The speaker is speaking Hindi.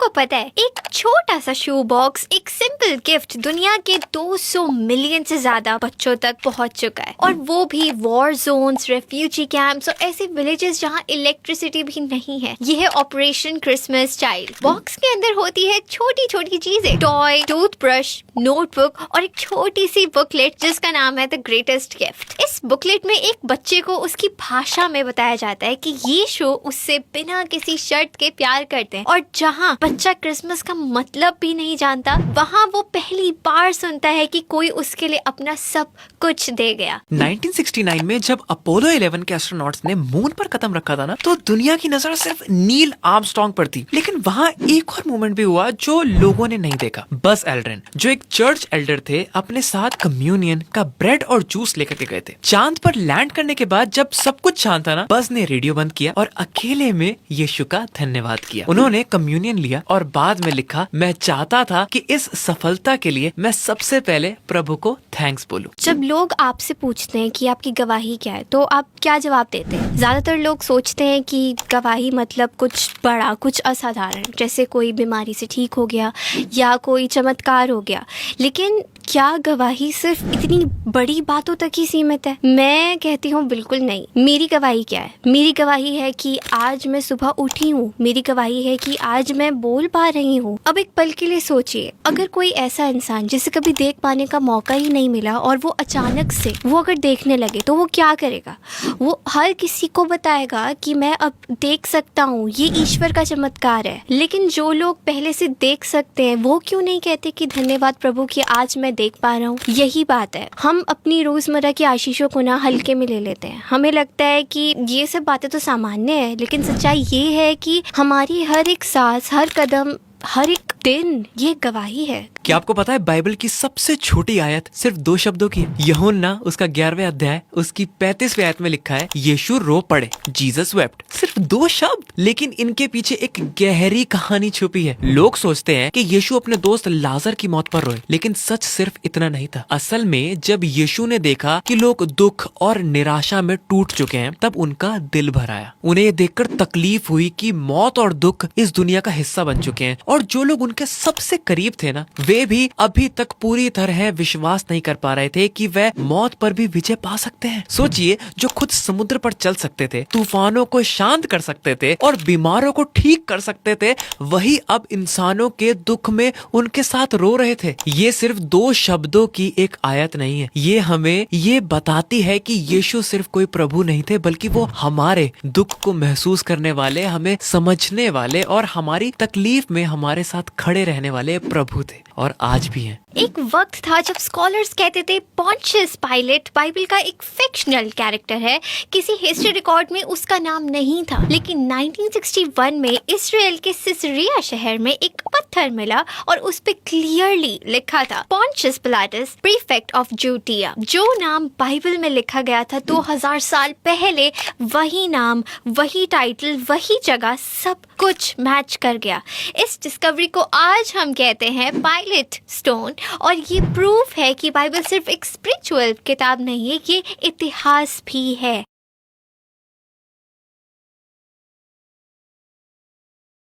पता है, एक छोटा सा शू बॉक्स, एक सिंपल गिफ्ट दुनिया के 200 मिलियन से ज्यादा बच्चों तक पहुंच चुका है, और वो भी वॉर जोन्स, रेफ्यूजी कैंप्स और ऐसे विलेजेस जहां इलेक्ट्रिसिटी भी नहीं है। ये है ऑपरेशन क्रिसमस चाइल्ड। बॉक्स के अंदर होती है छोटी छोटी चीजें, टॉय, टूथब्रश, नोटबुक और एक छोटी सी बुकलेट जिसका नाम है द ग्रेटेस्ट गिफ्ट। इस बुकलेट में एक बच्चे को उसकी भाषा में बताया जाता है कि यीशु उससे बिना किसी शर्त के प्यार करते हैं, और जहाँ बच्चा क्रिसमस का मतलब भी नहीं जानता, वहाँ वो पहली बार सुनता है कि कोई उसके लिए अपना सब कुछ दे गया। 1969 में जब अपोलो 11 के एस्ट्रोनॉट्स ने मून पर कदम रखा था ना, तो दुनिया की नजर सिर्फ नील आर्मस्ट्रांग पर थी। लेकिन वहाँ एक और मूवमेंट भी हुआ जो लोगों ने नहीं देखा। बस एल्ड्रिन, जो एक चर्च एल्डर थे, अपने साथ कम्युनियन का ब्रेड और जूस लेकर के गए थे। चांद पर लैंड करने के बाद जब सब कुछ शांत था ना, बस ने रेडियो बंद किया और अकेले में यीशु का धन्यवाद किया। उन्होंने कम्युनियन लिया और बाद में लिखा, मैं चाहता था कि इस सफलता के लिए मैं सबसे पहले प्रभु को थैंक्स बोलूं। जब लोग आपसे पूछते हैं कि आपकी गवाही क्या है, तो आप क्या जवाब देते हैं? ज्यादातर लोग सोचते हैं कि गवाही मतलब कुछ बड़ा, कुछ असाधारण, जैसे कोई बीमारी से ठीक हो गया या कोई चमत्कार हो गया। लेकिन क्या गवाही सिर्फ इतनी बड़ी बातों तक ही सीमित है? मैं कहती हूँ बिल्कुल नहीं। मेरी गवाही क्या है? मेरी गवाही है कि आज मैं सुबह उठी हूँ। मेरी गवाही है कि आज मैं बोल पा रही हूँ। अब एक पल के लिए सोचिए, अगर कोई ऐसा इंसान जिसे कभी देख पाने का मौका ही नहीं मिला और वो अचानक से वो अगर देखने लगे, तो वो क्या करेगा? वो हर किसी को बताएगा कि मैं अब देख सकता हूँ, ये ईश्वर का चमत्कार है। लेकिन जो लोग पहले से देख सकते हैं, वो क्यों नहीं कहते कि धन्यवाद प्रभु कि आज मैं देख पा रहा हूँ? यही बात है, हम अपनी रोजमर्रा की आशीषों को ना हल्के में ले लेते हैं। हमें लगता है कि ये सब बातें तो सामान्य है, लेकिन सच्चाई ये है कि हमारी हर एक सांस, हर कदम, हर एक दिन ये गवाही है। क्या आपको पता है बाइबल की सबसे छोटी आयत सिर्फ 2 शब्दों की है? यूहन्ना उसका 11वें अध्याय उसकी 35वीं आयत में लिखा है, यीशु रो पड़े, जीसस वेप्ट। सिर्फ 2 शब्द, लेकिन इनके पीछे एक गहरी कहानी छुपी है। लोग सोचते हैं कि यीशु अपने दोस्त लाजर की मौत पर रोए, लेकिन सच सिर्फ इतना नहीं था। असल में जब यीशु ने देखा कि लोग दुख और निराशा में टूट चुके हैं, तब उनका दिल भर आया। उन्हें ये देखकर तकलीफ हुई कि मौत और दुख इस दुनिया का हिस्सा बन चुके हैं, और जो लोग उनके सबसे करीब थे ना, वे भी अभी तक पूरी तरह विश्वास नहीं कर पा रहे थे कि वे मौत पर भी विजय पा सकते हैं। सोचिए, जो खुद समुद्र पर चल सकते थे, तूफानों को शांत कर सकते थे और बीमारों को ठीक कर सकते थे, वही अब इंसानों के दुख में उनके साथ रो रहे थे। ये सिर्फ 2 शब्दों की एक आयत नहीं है, ये हमें ये बताती है कि यीशु सिर्फ कोई प्रभु नहीं थे, बल्कि वो हमारे दुख को महसूस करने वाले, हमें समझने वाले और हमारी तकलीफ में हमारे साथ खड़े रहने वाले प्रभु थे, और आज भी हैं। एक वक्त था जब स्कॉलर्स कहते थे पोंटियस पायलट बाइबल का एक फिक्शनल कैरेक्टर है, किसी हिस्ट्री रिकॉर्ड में उसका नाम नहीं था। लेकिन 1961 में इजराइल के सिसरिया शहर में एक पत्थर मिला और उस पे क्लियरली लिखा था Pontius Pilatus prefect of Judea. जो नाम बाइबल में लिखा गया था 2000 साल पहले, वही नाम, वही टाइटल, वही जगह, सब कुछ मैच कर गया। इस डिस्कवरी को आज हम कहते हैं पायलट स्टोन, और ये प्रूफ है कि बाइबल सिर्फ एक स्पिरिचुअल किताब नहीं है, ये इतिहास भी है।